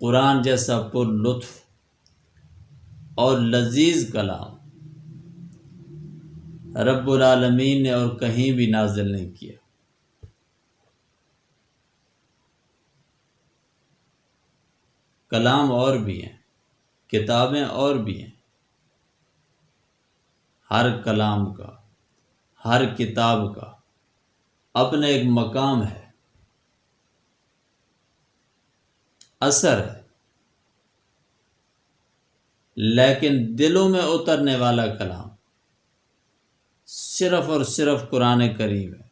قرآن جیسا پر لطف اور لذیذ کلام رب العالمین نے اور کہیں بھی نازل نہیں کیا۔ کلام اور بھی ہیں، کتابیں اور بھی ہیں، ہر کلام کا، ہر کتاب کا اپنا ایک مقام ہے، اثر ہے، لیکن دلوں میں اترنے والا کلام صرف اور صرف قرآن کریم ہے۔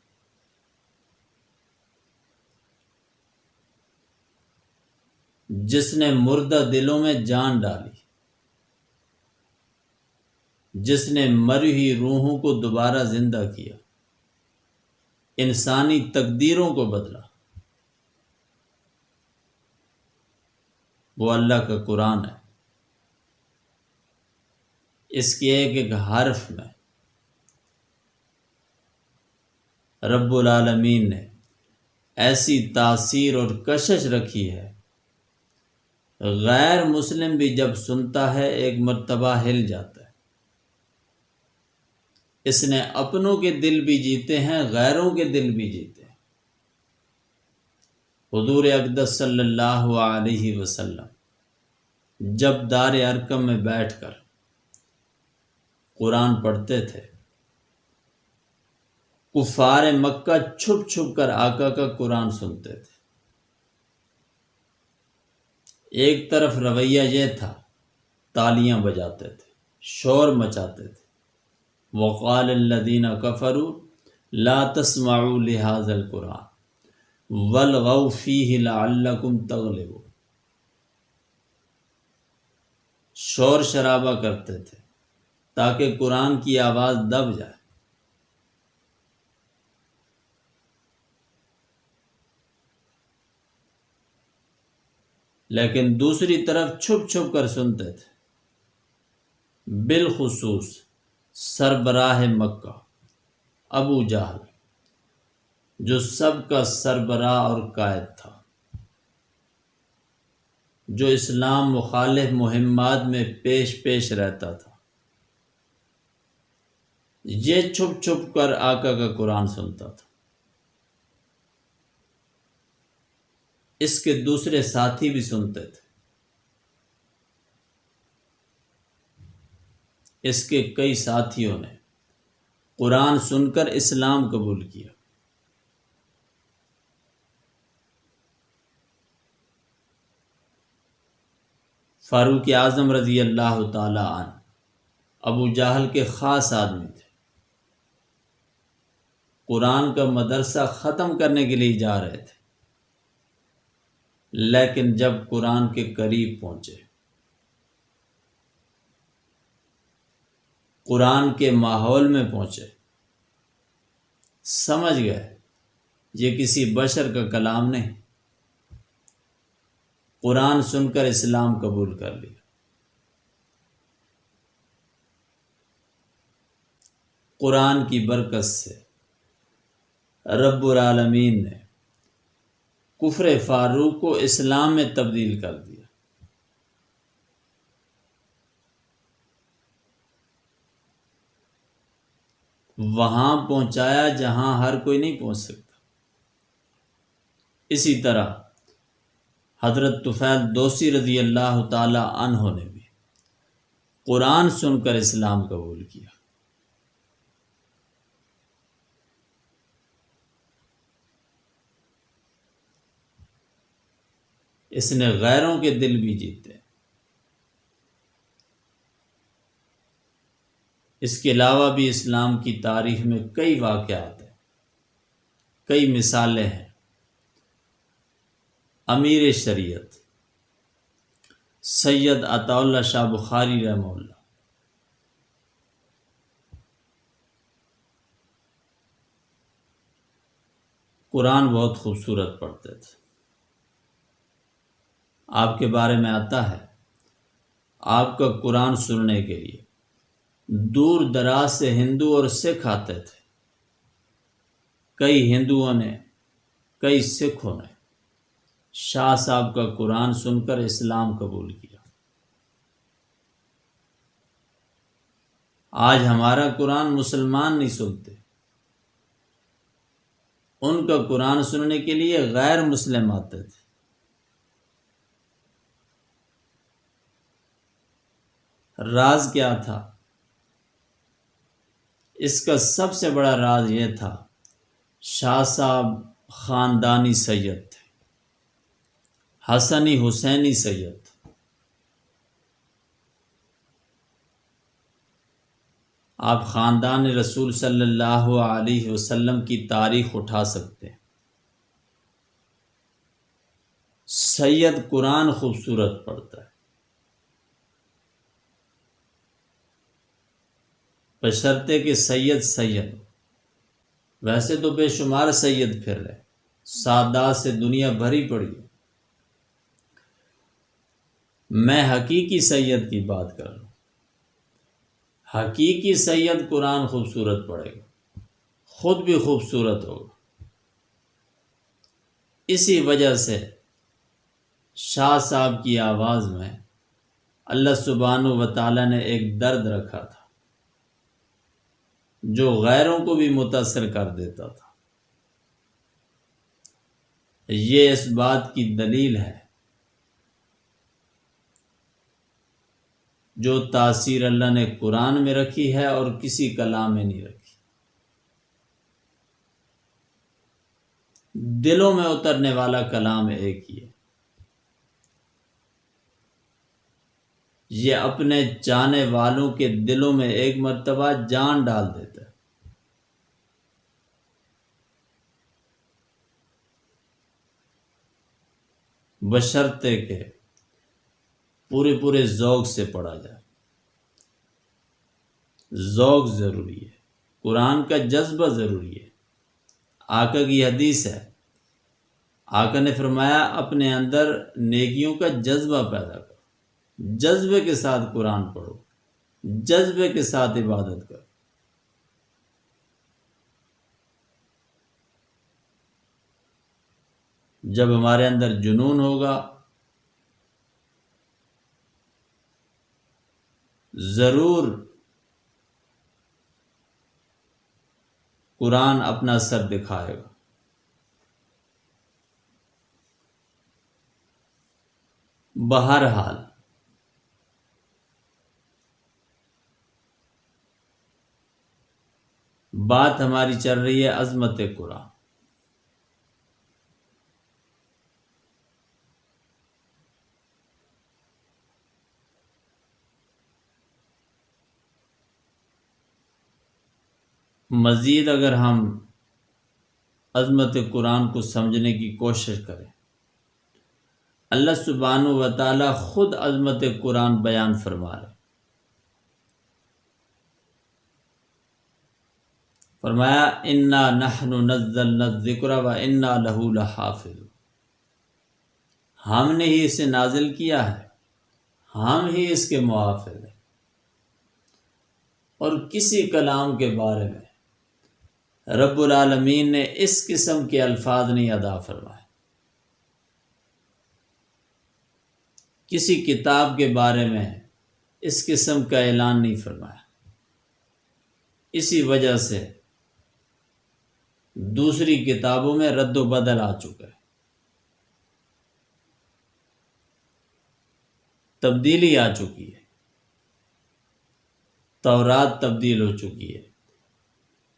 جس نے مردہ دلوں میں جان ڈالی، جس نے مری ہوئی روحوں کو دوبارہ زندہ کیا، انسانی تقدیروں کو بدلا، وہ اللہ کا قرآن ہے۔ اس کے ایک ایک حرف میں رب العالمین نے ایسی تاثیر اور کشش رکھی ہے، غیر مسلم بھی جب سنتا ہے ایک مرتبہ ہل جاتا ہے۔ اس نے اپنوں کے دل بھی جیتے ہیں، غیروں کے دل بھی جیتے ہیں۔ حضور اقدس صلی اللہ علیہ وسلم جب دار ارقم میں بیٹھ کر قرآن پڑھتے تھے، کفار مکہ چھپ چھپ کر آقا کا قرآن سنتے تھے۔ ایک طرف رویہ یہ تھا، تالیاں بجاتے تھے، شور مچاتے تھے، وقال الذین کفروا لا تسمعوا لهذا القرآن والغوا فیہ لعلکم تغلبون، شور شرابہ کرتے تھے تاکہ قرآن کی آواز دب جائے۔ لیکن دوسری طرف چھپ چھپ کر سنتے تھے، بالخصوص سربراہ مکہ ابو جہل، جو سب کا سربراہ اور قائد تھا، جو اسلام مخالف مہمات میں پیش رہتا تھا، یہ چھپ چھپ کر آقا کا قرآن سنتا تھا۔ اس کے دوسرے ساتھی بھی سنتے تھے، اس کے کئی ساتھیوں نے قرآن سن کر اسلام قبول کیا۔ فاروق اعظم رضی اللہ تعالی عنہ ابو جہل کے خاص آدمی تھے، قرآن کا مدرسہ ختم کرنے کے لیے جا رہے تھے، لیکن جب قرآن کے قریب پہنچے، قرآن کے ماحول میں پہنچے، سمجھ گئے یہ کسی بشر کا کلام نہیں، قرآن سن کر اسلام قبول کر لیا۔ قرآن کی برکت سے رب العالمین نے کفر فاروق کو اسلام میں تبدیل کر دیا۔ وہاں پہنچایا جہاں ہر کوئی نہیں پہنچ سکتا۔ اسی طرح حضرت طفیل دوسی رضی اللہ تعالی عنہ نے بھی قرآن سن کر اسلام قبول کیا۔ اس نے غیروں کے دل بھی جیتے۔ اس کے علاوہ بھی اسلام کی تاریخ میں کئی واقعات ہیں، کئی مثالیں ہیں۔ امیر شریعت سید عطا اللہ شاہ بخاری رحمہ اللہ قرآن بہت خوبصورت پڑھتے تھے۔ آپ کے بارے میں آتا ہے، آپ کا قرآن سننے کے لیے دور دراز سے ہندو اور سکھ آتے تھے۔ کئی ہندوؤں نے، کئی سکھوں نے شاہ صاحب کا قرآن سن کر اسلام قبول کیا۔ آج ہمارا قرآن مسلمان نہیں سنتے، ان کا قرآن سننے کے لیے غیر مسلم آتے تھے۔ راز کیا تھا؟ اس کا سب سے بڑا راز یہ تھا، شاہ صاحب خاندانی سید تھے، حسنی حسینی سید۔ آپ خاندان رسول صلی اللہ علیہ وسلم کی تاریخ اٹھا سکتے ہیں۔ سید قرآن خوبصورت پڑھتا ہے، بشرطے کہ سید سید ہو۔ ویسے تو بے شمار سید پھر رہے، سادات سے دنیا بھری پڑی ہے۔ میں حقیقی سید کی بات کر رہا ہوں۔ حقیقی سید قرآن خوبصورت پڑھے گا، خود بھی خوبصورت ہوگا۔ اسی وجہ سے شاہ صاحب کی آواز میں اللہ سبحانہ و تعالیٰ نے ایک درد رکھا تھا جو غیروں کو بھی متاثر کر دیتا تھا۔ یہ اس بات کی دلیل ہے جو تاثیر اللہ نے قرآن میں رکھی ہے اور کسی کلام میں نہیں رکھی۔ دلوں میں اترنے والا کلام ایک ہی ہے، یہ اپنے چاہنے والوں کے دلوں میں ایک مرتبہ جان ڈال دیتا ہے۔ بشرطے کہ پورے ذوق سے پڑھا جائے۔ ذوق ضروری ہے، قرآن کا جذبہ ضروری ہے۔ آقا کی حدیث ہے، آقا نے فرمایا اپنے اندر نیکیوں کا جذبہ پیدا کرو، جذبے کے ساتھ قرآن پڑھو، جذبے کے ساتھ عبادت کرو۔ جب ہمارے اندر جنون ہوگا، ضرور قرآن اپنا اثر دکھائے گا۔ بہرحال بات ہماری چل رہی ہے عظمت قرآن۔ مزید اگر ہم عظمت قرآن کو سمجھنے کی کوشش کریں، اللہ سبحانہ و تعالی خود عظمت قرآن بیان فرما رہے، فرمایا انا نحن نزلنا الذکر و انا لہ لحافظ، ہم نے ہی اسے نازل کیا ہے، ہم ہی اس کے محافظ ہیں۔ اور کسی کلام کے بارے میں رب العالمین نے اس قسم کے الفاظ نہیں ادا فرمائے، کسی کتاب کے بارے میں اس قسم کا اعلان نہیں فرمایا۔ اسی وجہ سے دوسری کتابوں میں رد و بدل آ چکا ہے، تبدیلی آ چکی ہے۔ تورات تبدیل ہو چکی ہے،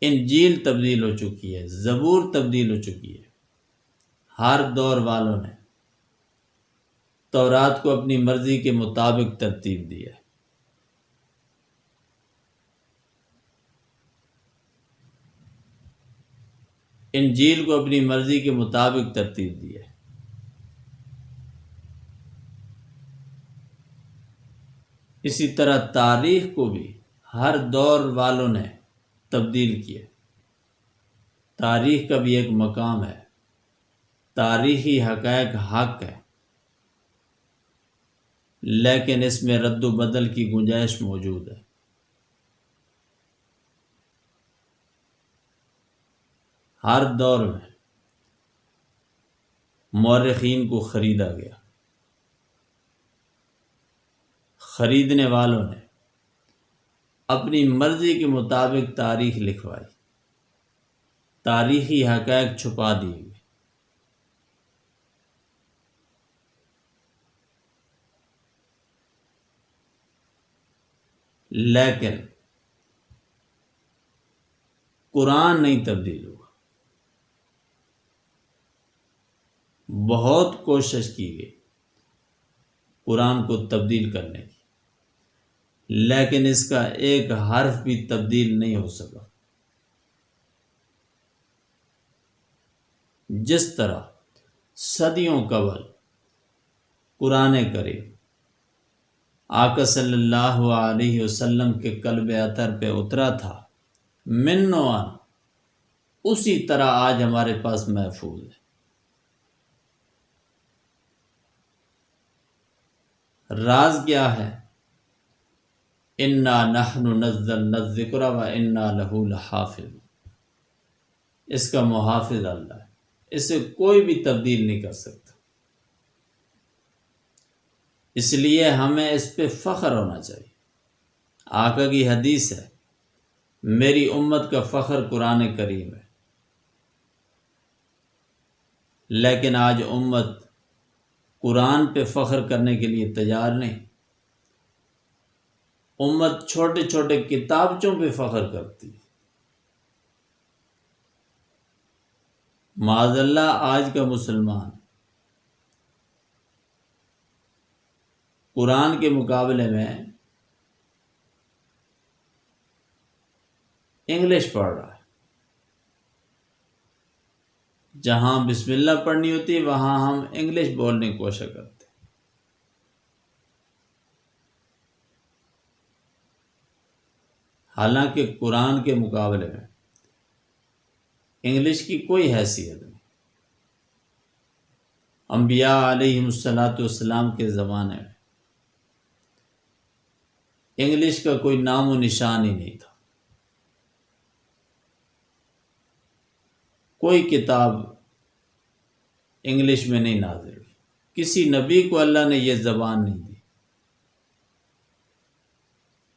انجیل تبدیل ہو چکی ہے، زبور تبدیل ہو چکی ہے۔ ہر دور والوں نے تورات کو اپنی مرضی کے مطابق ترتیب دی ہے۔ انجیل کو اپنی مرضی کے مطابق ترتیب دی ہے۔ اسی طرح تاریخ کو بھی ہر دور والوں نے تبدیل کیا۔ تاریخ کا بھی ایک مقام ہے، تاریخی حقائق حق ہے، لیکن اس میں رد و بدل کی گنجائش موجود ہے۔ ہر دور میں مورخین کو خریدا گیا، خریدنے والوں نے اپنی مرضی کے مطابق تاریخ لکھوائی، تاریخی حقائق چھپا دیے گئے۔ لیکن قرآن نہیں تبدیل ہوا۔ بہت کوشش کی گئی قرآن کو تبدیل کرنے کی، لیکن اس کا ایک حرف بھی تبدیل نہیں ہو سکا۔ جس طرح صدیوں قبل قرآن کریم آقا صلی اللہ علیہ وسلم کے قلب اطہر پہ اترا تھا من و عن، اسی طرح آج ہمارے پاس محفوظ ہے۔ راز کیا ہے؟ انا نحن نزلنا الذکر و انا لہ لحافظ، اس کا محافظ اللہ ہے، اسے کوئی بھی تبدیل نہیں کر سکتا۔ اس لیے ہمیں اس پہ فخر ہونا چاہیے۔ آقا کی حدیث ہے، میری امت کا فخر قرآن کریم ہے، لیکن آج امت قرآن پہ فخر کرنے کے لیے تیار نہیں۔ امت چھوٹے چھوٹے کتابچوں پہ فخر کرتی ہے۔ معاذ اللہ آج کا مسلمان قرآن کے مقابلے میں انگلش پڑھ رہا ہے۔ جہاں بسم اللہ پڑھنی ہوتی ہے وہاں ہم انگلش بولنے کی کوشش کرتے ہیں۔ حالانکہ قرآن کے مقابلے میں انگلش کی کوئی حیثیت نہیں۔ انبیاء علیہم الصلاۃ والسلام کے زمانے میں انگلش کا کوئی نام و نشان ہی نہیں تھا۔ کوئی کتاب انگلش میں نہیں نازل ہوئی، کسی نبی کو اللہ نے یہ زبان نہیں دی،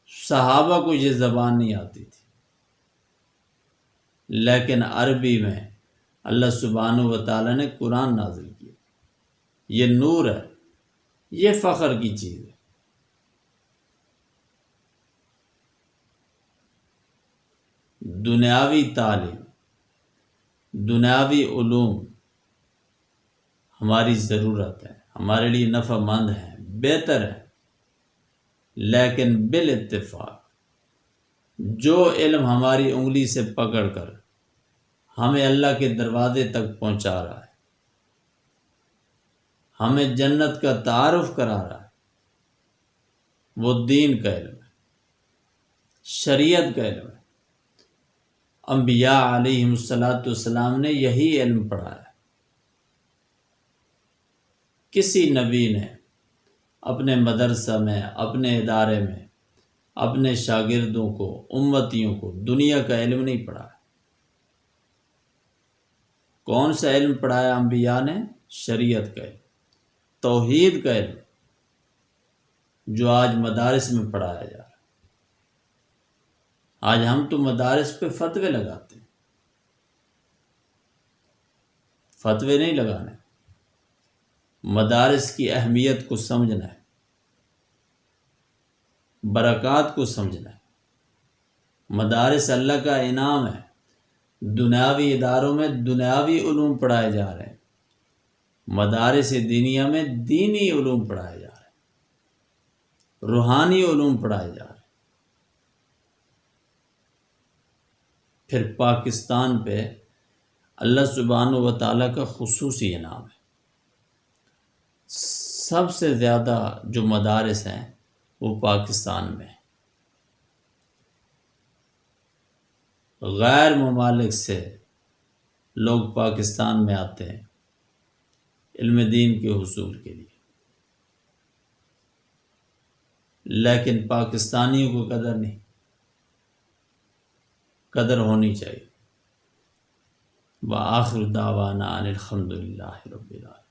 صحابہ کو یہ زبان نہیں آتی تھی، لیکن عربی میں اللہ سبحانہ و تعالیٰ نے قرآن نازل کیا۔ یہ نور ہے، یہ فخر کی چیز ہے۔ دنیاوی تعلیم، دنیاوی علوم ہماری ضرورت ہے، ہمارے لیے نفع مند ہے، بہتر ہے، لیکن بالاتفاق جو علم ہماری انگلی سے پکڑ کر ہمیں اللہ کے دروازے تک پہنچا رہا ہے، ہمیں جنت کا تعارف کرا رہا ہے، وہ دین کا علم ہے، شریعت کا علم ہے۔ انبیاء علیہم الصلاۃ والسلام نے یہی علم پڑھایا۔ کسی نبی نے اپنے مدرسہ میں، اپنے ادارے میں اپنے شاگردوں کو، امتیوں کو دنیا کا علم نہیں پڑھایا۔ کون سا علم پڑھایا انبیاء نے؟ شریعت کا علم، توحید کا علم، جو آج مدارس میں پڑھایا جا رہا ہے۔ آج ہم تو مدارس پہ فتوے لگاتے ہیں، فتوے نہیں لگانے، مدارس کی اہمیت کو سمجھنا ہے، برکات کو سمجھنا ہے۔ مدارس اللہ کا انعام ہے۔ دنیاوی اداروں میں دنیاوی علوم پڑھائے جا رہے ہیں، مدارس دینیہ میں دینی علوم پڑھائے جا رہے ہیں، روحانی علوم پڑھائے جا رہے ہیں۔ پھر پاکستان پہ اللہ سبحانہ و تعالیٰ کا خصوصی انعام ہے۔ سب سے زیادہ جو مدارس ہیں وہ پاکستان میں ہیں۔ غیر ممالک سے لوگ پاکستان میں آتے ہیں علم دین کے حصول کے لیے، لیکن پاکستانیوں کو قدر نہیں، قدر ہونی چاہیے۔ وآخر دعوانا ان الحمد للہ رب العالمین۔